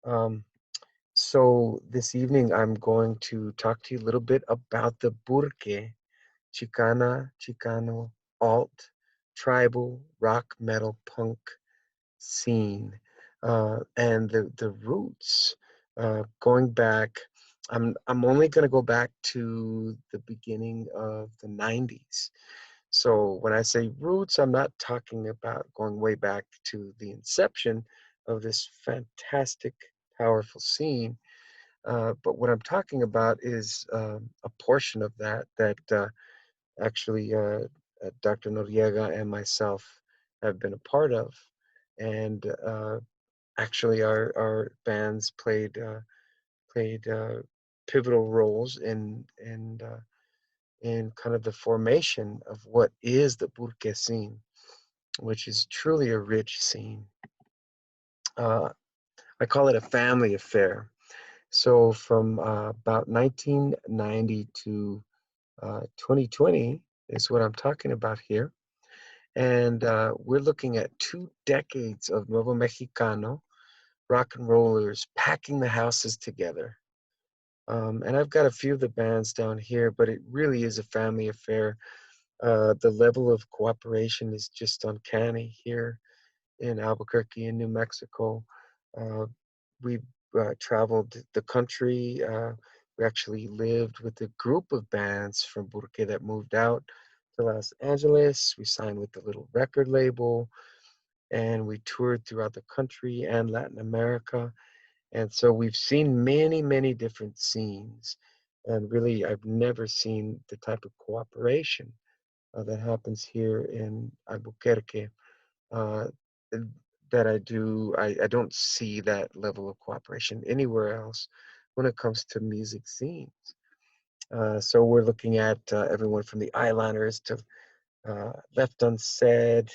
Um, so this evening, I'm going to talk to you a little bit about the Burque, Chicana, Chicano, alt, tribal, rock, metal, punk scene, and the roots. Going back, I'm only going to go back to the beginning of the '90s. So when I say roots, I'm not talking about going way back to the inception of this fantastic, powerful scene. But what I'm talking about is a portion of that actually Dr. Noriega and myself have been a part of. And actually, our bands played pivotal roles in kind of the formation of what is the Burque scene, which is truly a rich scene. Uh, I call it a family affair. So from about 1990 to 2020 is what I'm talking about here. And we're looking at 2 decades of Nuevo Mexicano rock and rollers packing the houses together. And I've got a few of the bands down here, but it really is a family affair. The level of cooperation is just uncanny here in Albuquerque, in New Mexico. Uh, we traveled the country. We actually lived with a group of bands from Burque that moved out to Los Angeles. We signed with the little record label, and we toured throughout the country and Latin America. And so we've seen many, many different scenes. And really, I've never seen the type of cooperation that happens here in Albuquerque uh, that I do. I don't see that level of cooperation anywhere else when it comes to music scenes. So we're looking at everyone from the eyeliners to Left Unsaid,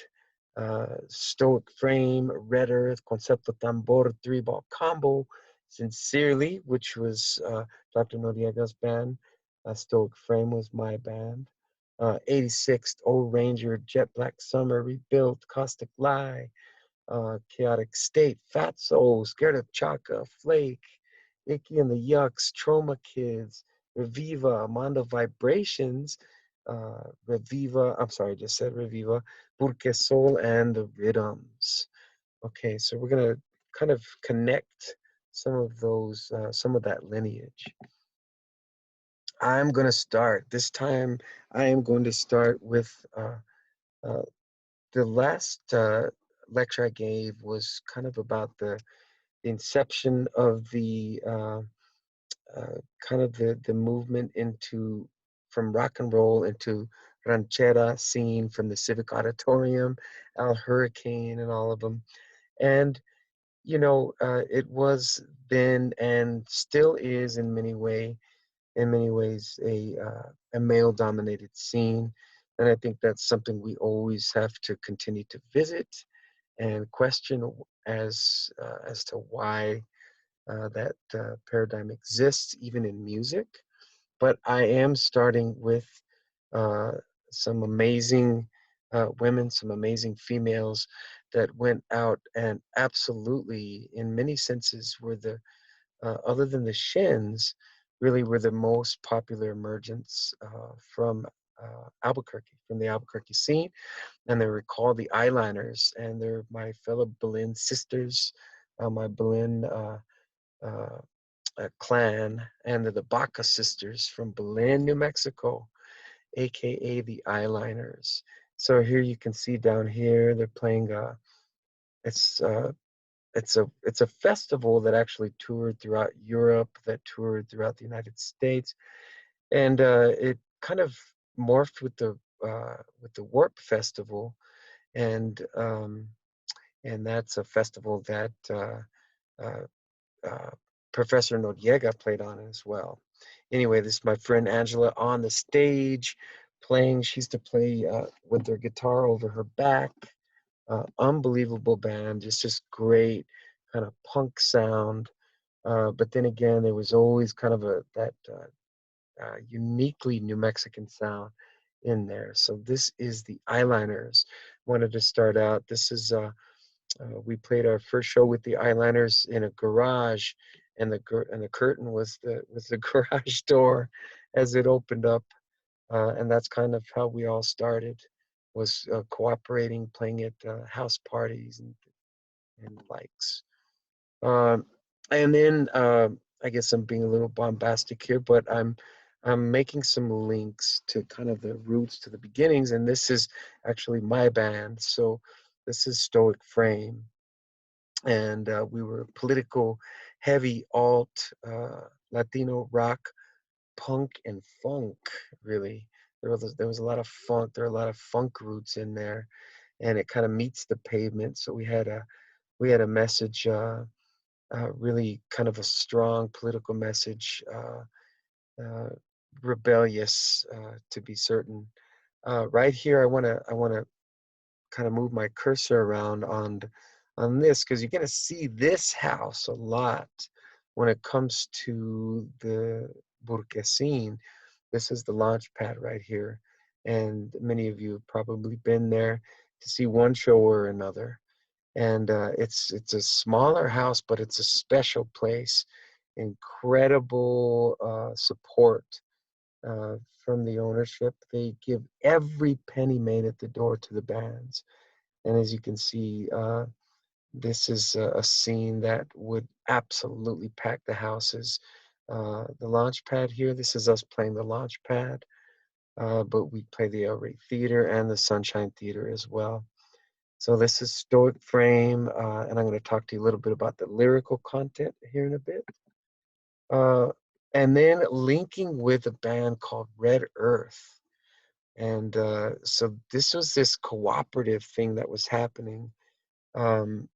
Stoic Frame, Red Earth, Concepto Tambor, Three Ball Combo, Sincerely, which was Dr. Noriega's band. Stoic Frame was my band. 86th, Old Ranger, Jet Black Summer, Rebuilt, Caustic Lie, Chaotic State, Fat Soul, Scared of Chaka, Flake, Icky and the Yucks, Trauma Kids, Reviva, Mondo Vibrations, Reviva, I'm sorry, I just said Reviva, Burque Soul, and the Rhythms. Okay, so we're going to kind of connect some of those, some of that lineage. I'm going to start. This time, I am going to start with uh, the last lecture I gave was kind of about the inception of the kind of the movement into from rock and roll into ranchera scene from the Civic Auditorium, Al Hurricane, and all of them. And it was then and still is in many ways a male-dominated scene, and I think that's something we always have to continue to visit and question as to why that paradigm exists, even in music. But I am starting with uh, some amazing women, some amazing females that went out and absolutely, in many senses, were other than the Shins, really were the most popular emergence from Albuquerque, from the Albuquerque scene. And they were called the Eyeliners, and they're my fellow Berlin sisters, my Berlin uh, clan, and the Baca sisters from Berlin, New Mexico, aka the Eyeliners. So here you can see down here they're playing. It's uh, it's a festival that actually toured throughout Europe, that toured throughout the United States, and it kind of morphed with the Warp Festival, and that's a festival that uh, uh, Professor Noriega played on as well. Anyway, this is my friend Angela on the stage playing. She used to play with her guitar over her back. Unbelievable band, just great kind of punk sound. But then again, there was always kind of that uniquely New Mexican sound in there. So this is the Eyeliners. Wanted to start out. This is We played our first show with the Eyeliners in a garage, and the curtain was the garage door as it opened up, and that's kind of how we all started, was cooperating, playing at house parties and likes. Um, and then I guess I'm being a little bombastic here, but I'm making some links to kind of the roots to the beginnings, and this is actually my band. So this is Stoic Frame, and we were political, heavy alt, Latino rock, punk, and funk. Really, there was a lot of funk. There are a lot of funk roots in there, and it kind of meets the pavement. So we had a message. Really kind of a strong political message, uh, rebellious to be certain. Right here, I want to kind of move my cursor around on this because you're going to see this house a lot when it comes to the Burque scene. This is the launch pad right here, and many of you have probably been there to see one show or another. And it's a smaller house, but it's a special place. Incredible support from the ownership. They give every penny made at the door to the bands, and as you can see, this is a scene that would absolutely pack the houses. The launch pad here, this is us playing the launch pad, but we play the El Rey Theater and the Sunshine Theater as well. So this is Stoic Frame, and I'm going to talk to you a little bit about the lyrical content here in a bit. Uh, and then linking with a band called Red Earth. And so this was this cooperative thing that was happening. Um,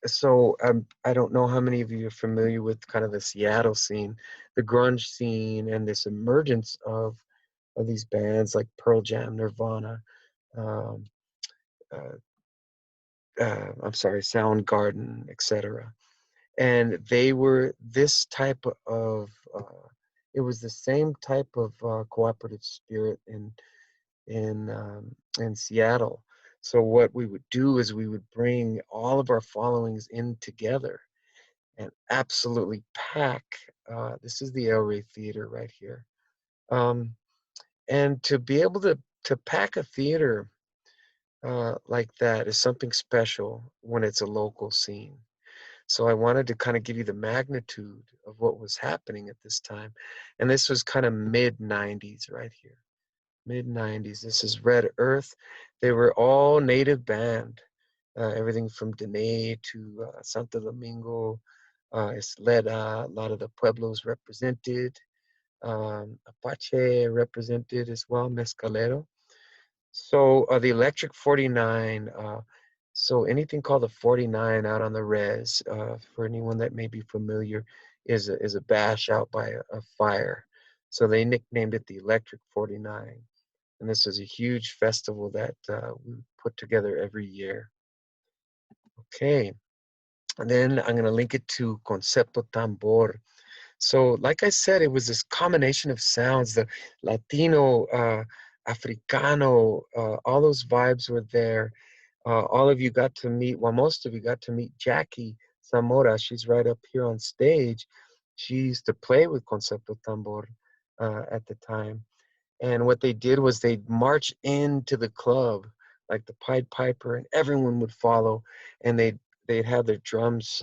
so I don't know how many of you are familiar with kind of the Seattle scene, the grunge scene, and this emergence of these bands like Pearl Jam, Nirvana, um, uh, I'm sorry, Soundgarden, etc. And they were this type of, it was the same type of cooperative spirit in Seattle. So what we would do is we would bring all of our followings in together and absolutely pack. This is the El Rey Theater right here, um, and to be able to pack a theater like that is something special when it's a local scene. So I wanted to kind of give you the magnitude of what was happening at this time. And this was kind of mid 90s right here. Mid 90s. This is Red Earth. They were all native band. Everything from Dene to Santo Domingo. It's led a lot of the pueblos represented. Apache represented as well, Mescalero. So the Electric 49, so anything called the 49 out on the res, for anyone that may be familiar, is a bash out by a fire. So they nicknamed it the Electric 49. And this is a huge festival that we put together every year. Okay, and then I'm going to link it to Concepto Tambor. So, like I said, it was this combination of sounds, the Latino, Africano, all those vibes were there. All of you got to meet, well, most of you got to meet Jackie Zamora. She's right up here on stage. She used to play with Concepto Tambor at the time. And what they did was they'd march into the club like the Pied Piper, and everyone would follow, and they'd have their drums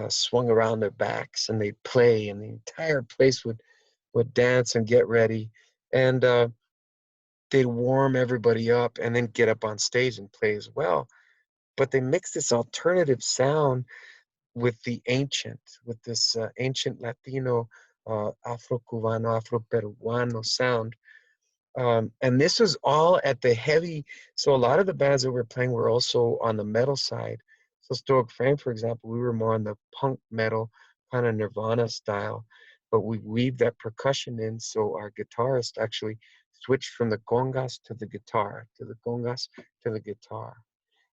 swung around their backs, and they'd play, and the entire place would dance and get ready, and they'd warm everybody up, and then get up on stage and play as well. But they mixed this alternative sound with the ancient, with this ancient Latino, Afro-Cubano, Afro-Peruano sound. And this was all at the heavy. So a lot of the bands that we're playing were also on the metal side. So Stoic Frame, for example, we were more on the punk metal, kind of Nirvana style, but we weaved that percussion in. So our guitarist actually switched from the congas to the guitar, to the congas to the guitar.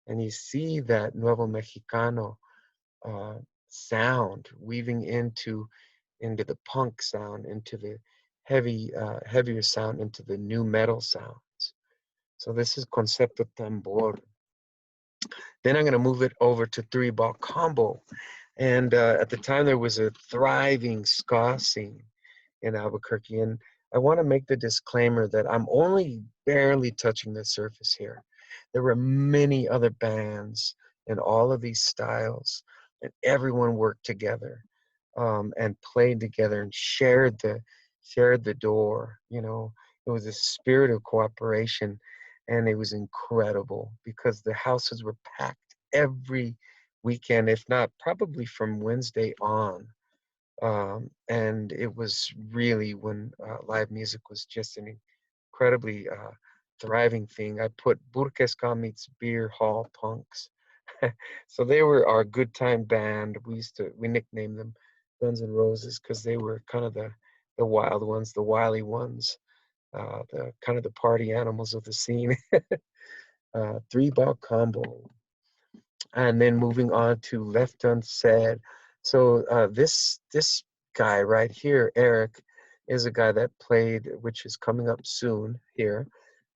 And you see that Nuevo Mexicano uh, sound weaving into the punk sound, into the heavier sound, into the new metal sounds. So this is Concepto Tambor. Then I'm going to move it over to three ball combo. And at the time, there was a thriving ska scene in Albuquerque. And I want to make the disclaimer that I'm only barely touching the surface here. There were many other bands in all of these styles, and everyone worked together and played together and shared the door. You know, it was a spirit of cooperation, and it was incredible because the houses were packed every weekend, if not probably from Wednesday on. And it was really when live music was just an incredibly thriving thing. I put Burque meets beer hall punks. So they were our good time band. We nicknamed them Guns N' Roses because they were kind of the wild ones, the wily ones, the kind of the party animals of the scene. Three ball combo, and then moving on to Left Unsaid. So this guy right here, Eric, is a guy that played, which is coming up soon here,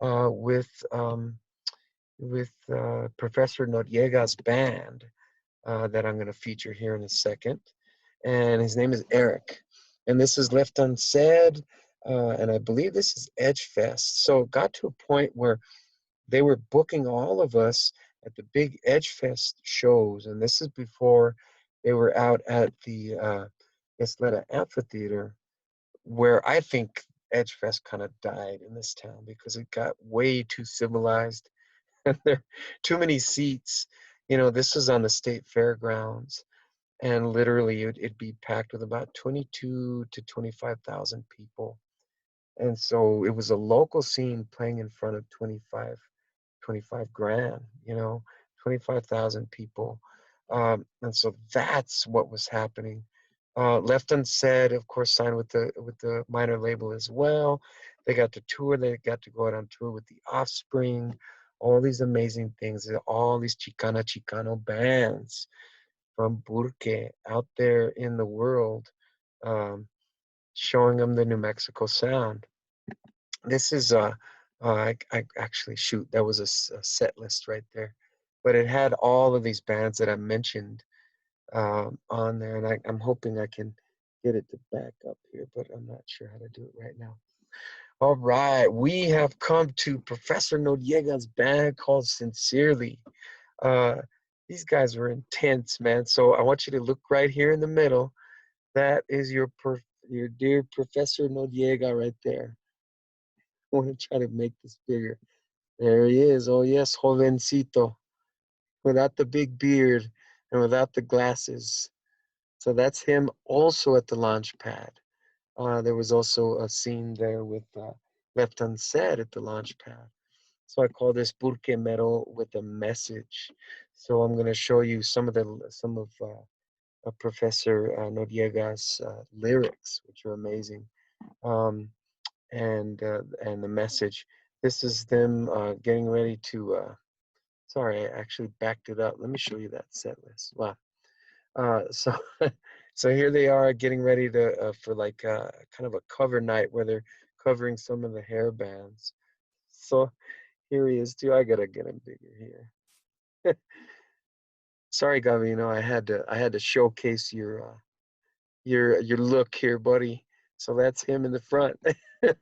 uh, with um, with Professor Noriega's band that I'm going to feature here in a second, and his name is Eric, and this is Left Unsaid, and I believe this is Edge Fest. So it got to a point where they were booking all of us at the big Edgefest shows, and this is before they were out at the Isleta Amphitheater, where I think Edgefest kind of died in this town because it got way too civilized and there too many seats. You know, this was on the state fairgrounds, and literally it'd be packed with about 22 to 25,000 people. And so it was a local scene playing in front of 25 grand, you know, 25,000 people. And so that's what was happening. Left Unsaid, of course, signed with the minor label as well. They got to tour. They got to go out on tour with the Offspring. All these amazing things. All these Chicano bands from Burque out there in the world, um, showing them the New Mexico sound. This is I actually shoot that was a set list right there, but it had all of these bands that I mentioned on there, and I'm hoping I can get it to back up here, but I'm not sure how to do it right now. All right, we have come to Professor Noriega's band called Sincerely. Uh, these guys were intense, man. So I want you to look right here in the middle. That is your dear Professor Noriega right there. I want to try to make this bigger. There he is. Oh, yes, jovencito, without the big beard and without the glasses. So that's him also at the launch pad. There was also a scene there with Left Unsaid at the launch pad. So I call this Burque Metal with a message. So I'm going to show you some of Professor Noriega's lyrics, which are amazing. Um, and the message. This is them getting ready to. Sorry, I actually backed it up. Let me show you that set list. Wow. So so here they are getting ready to for like kind of a cover night where they're covering some of the hair bands. So here he is too. I gotta get him bigger here. Sorry, Gavino. I had to showcase your look here, buddy. So that's him in the front. I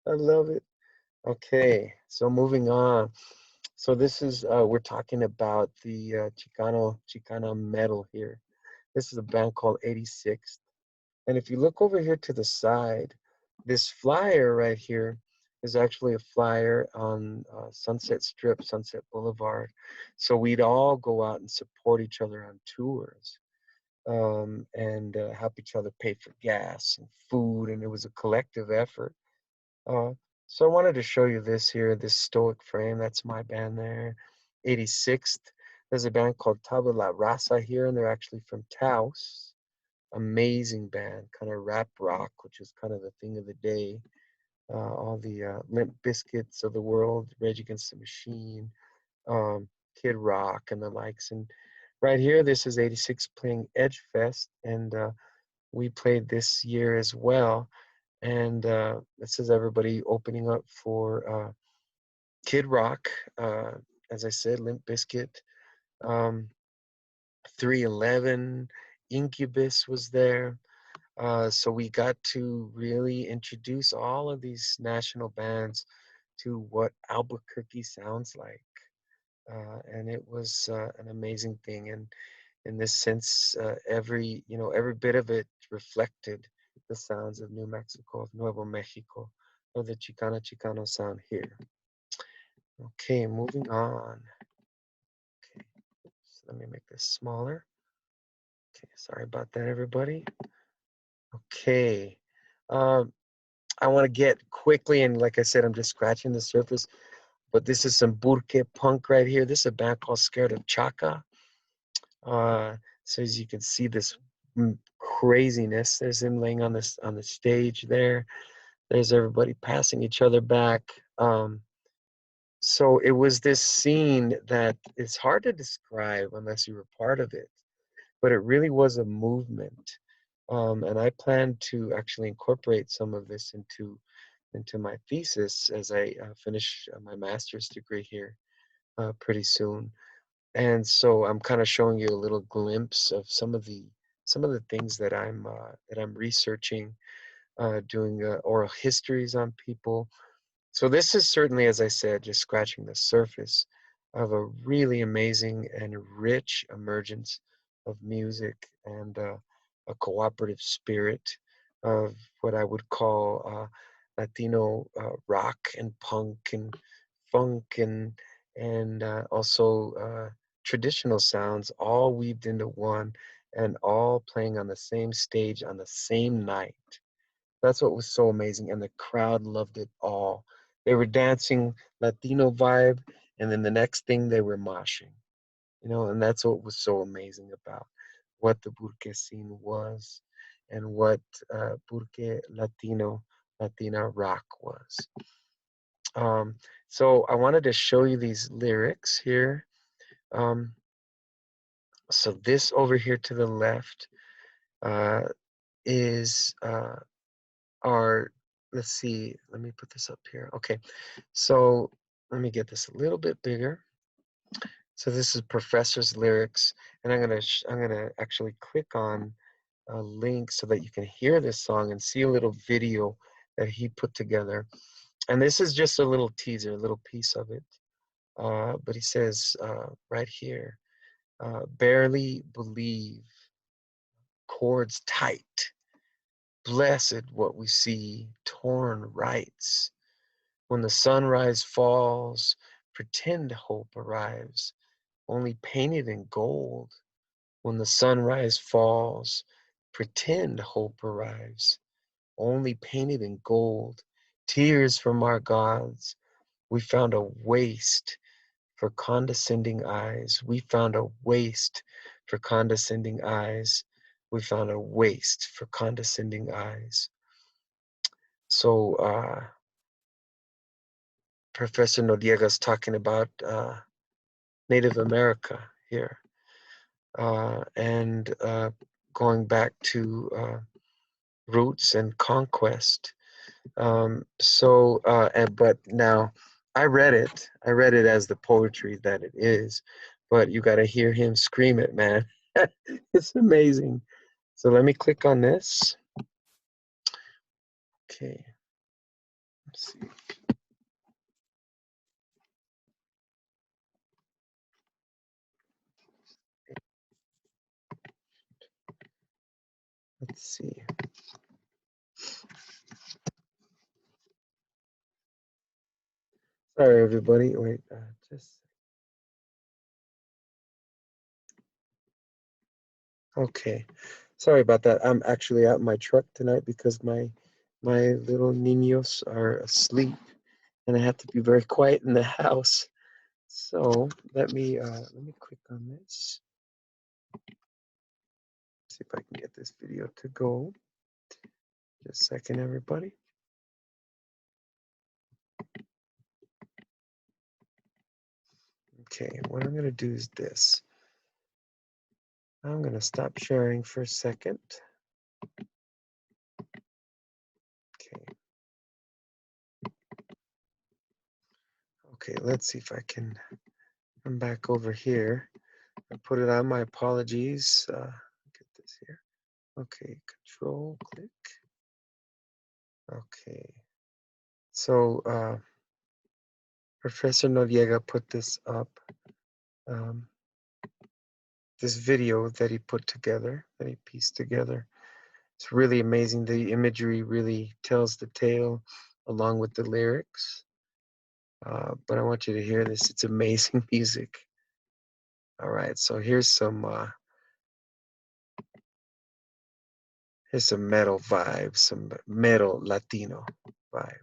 love it. Okay, so moving on. So this is we're talking about the Chicano metal here. This is a band called 86th. And if you look over here to the side, this flyer right here is actually a flyer on Sunset Strip, Sunset Boulevard. So we'd all go out and support each other on tours, and help each other pay for gas and food. And it was a collective effort. Uh, so I wanted to show you this here, this Stoic Frame. That's my band there. 86th. There's a band called Tabla La Raza here, and they're actually from Taos. Amazing band, kind of rap rock, which is kind of the thing of the day. All the Limp Biscuits of the world, Rage Against the Machine, um, Kid Rock, and the likes. And right here, this is 86 playing Edge Fest, and we played this year as well. And this is everybody opening up for Kid Rock, as I said, Limp Bizkit, um, 311, Incubus was there. So we got to really introduce all of these national bands to what Albuquerque sounds like. And it was an amazing thing. And in this sense, every bit of it reflected the sounds of New Mexico, of Nuevo Mexico, of the Chicana Chicano sound here. Okay, moving on. Okay, so let me make this smaller. Okay, sorry about that, everybody. Okay, um, I want to get quickly, and like I said, I'm just scratching the surface, but this is some Burque punk right here. This is a band called Scared of Chaka. So as you can see, this craziness. There's him laying on the stage there. There's everybody passing each other back. So it was this scene that it's hard to describe unless you were part of it, but it really was a movement. And I plan to actually incorporate some of this into my thesis as I finish my master's degree here pretty soon. And so I'm kind of showing you a little glimpse of some of the things that I'm researching, doing oral histories on people. So this is certainly, as I said, just scratching the surface of a really amazing and rich emergence of music and a cooperative spirit of what I would call Latino rock and punk and funk and also traditional sounds all weaved into one and all playing on the same stage on the same night. That's what was so amazing, and the crowd loved it all. They were dancing Latino vibe, and then the next thing they were moshing, and that's what was so amazing about what the Burque scene was and what Burque Latina rock was. Um, so I wanted to show you these lyrics here. Um, so this over here to the left uh, is our, let's see, let me put this up here. Okay, so let me get this a little bit bigger. So this is Professor's lyrics, and I'm gonna actually click on a link so that you can hear this song and see a little video that he put together. And this is just a little teaser, a little piece of it. But he says right here, barely believe, cords tight, blessed what we see, torn rights. When the sunrise falls, pretend hope arrives, only painted in gold. When the sunrise falls, pretend hope arrives, only painted in gold. Tears from our gods, we found a waste for condescending eyes. We found a waste for condescending eyes. We found a waste for condescending eyes. So Professor Noriega's talking about Native America here, and going back to roots and conquest. But now I read it. I read it as the poetry that it is, but you got to hear him scream it, man. It's amazing. So let me click on this. Okay, let's see. Let's see. Sorry, everybody. Wait, just okay. Sorry about that. I'm actually out in my truck tonight because my little niños are asleep, and I have to be very quiet in the house. So let me click on this. See if I can get this video to go. Just a second, everybody. Okay, what I'm gonna do is this. I'm gonna stop sharing for a second. Okay. Okay, let's see if I can I'm back over here. I put it on. My apologies. Get this here. Okay, control click. Okay. So Professor Noriega put this up. This video that he put together, that he pieced together. It's really amazing. The imagery really tells the tale along with the lyrics. But I want you to hear this. It's amazing music. All right, so here's some metal vibes, some metal Latino vibe.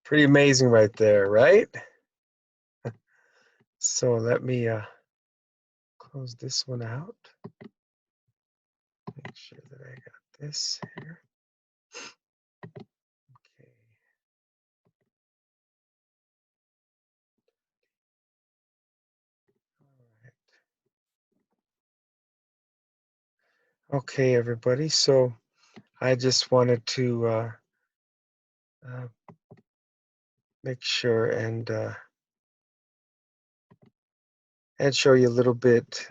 Pretty amazing right there, right? So let me close this one out. Make sure that I got this here. Okay. Okay, everybody. So I just wanted to uh, make sure and show you a little bit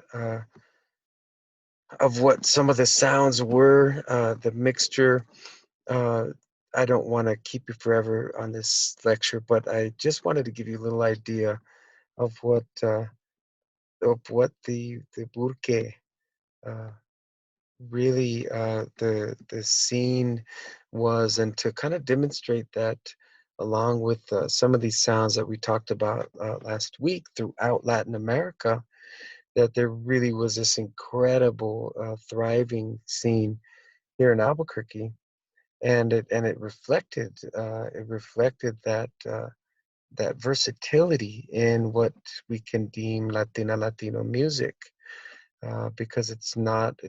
of what some of the sounds were, the mixture. Uh, I don't want to keep you forever on this lecture, but I just wanted to give you a little idea of what the Burque uh, really the scene was, and to kind of demonstrate that along with some of these sounds that we talked about last week throughout Latin America, that there really was this incredible thriving scene here in Albuquerque, and it reflected that that versatility in what we can deem Latino music, because it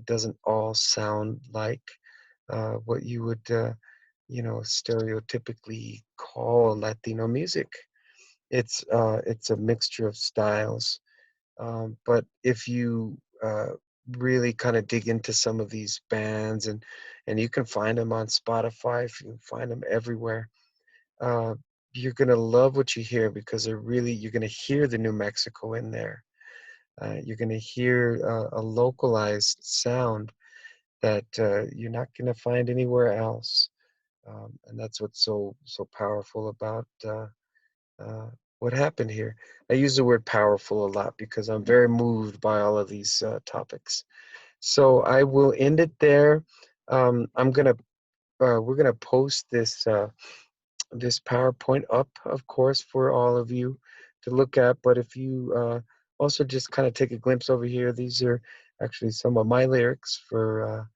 doesn't all sound like what you would stereotypically call Latino music. It's a mixture of styles, but if you really kind of dig into some of these bands, and you can find them on Spotify, if you can find them everywhere, uh, you're gonna love what you hear, because you're gonna hear the New Mexico in there. You're gonna hear a localized sound that you're not gonna find anywhere else, and that's what's so powerful about uh, what happened here. I use the word powerful a lot because I'm very moved by all of these topics. So I will end it there. We're gonna post this PowerPoint up, of course, for all of you to look at. But if you also just kind of take a glimpse over here, these are actually some of my lyrics for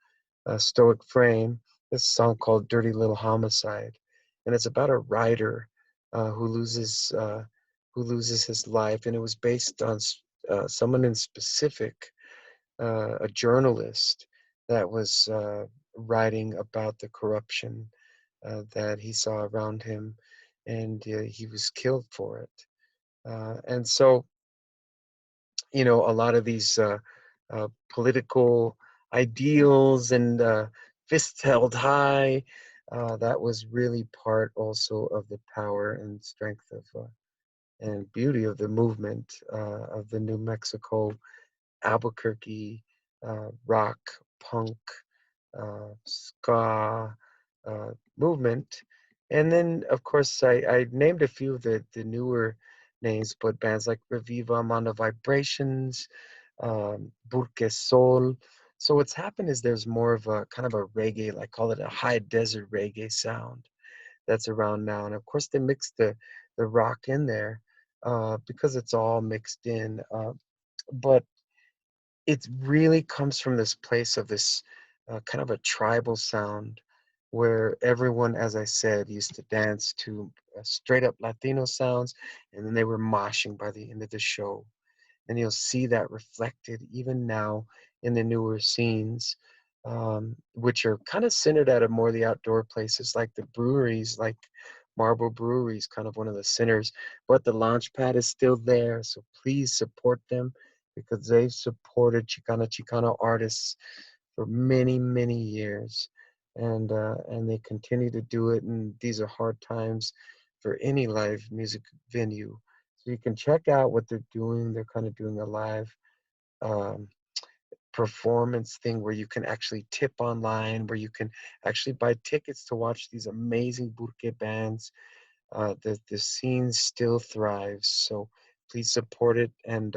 Stoic Frame. This song called "Dirty Little Homicide," and it's about a writer uh, who loses uh, who loses his life, and it was based on someone in specific, a journalist that was writing about the corruption that he saw around him, and he was killed for it. And so, a lot of these political ideals and fists held high, that was really part also of the power and strength of and beauty of the movement of the New Mexico Albuquerque rock, punk, ska movement. And then, of course, I named a few of the newer names, but bands like Reviva, Mondo Vibrations, Burque Sol. So what's happened is there's more of a kind of a reggae, like call it a high desert reggae sound that's around now. And of course, they mix the rock in there because it's all mixed in. But it really comes from this place of this kind of a tribal sound where everyone, as I said, used to dance to straight up Latino sounds, and then they were moshing by the end of the show. And you'll see that reflected even now in the newer scenes, which are kind of centered out of more of the outdoor places, like the breweries, like Marble Brewery is kind of one of the centers, but the launch pad is still there. So please support them, because they've supported Chicano artists for many, many years, and they continue to do it. And these are hard times for any live music venue. So you can check out what they're doing. They're kind of doing a live um, performance thing where you can actually tip online, where you can actually buy tickets to watch these amazing Burque bands. The scene still thrives, so please support it, and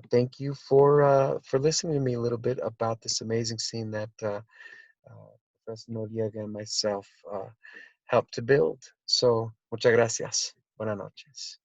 thank you for listening to me a little bit about this amazing scene that Professor Noriega and myself helped to build. So muchas gracias. Buenas noches.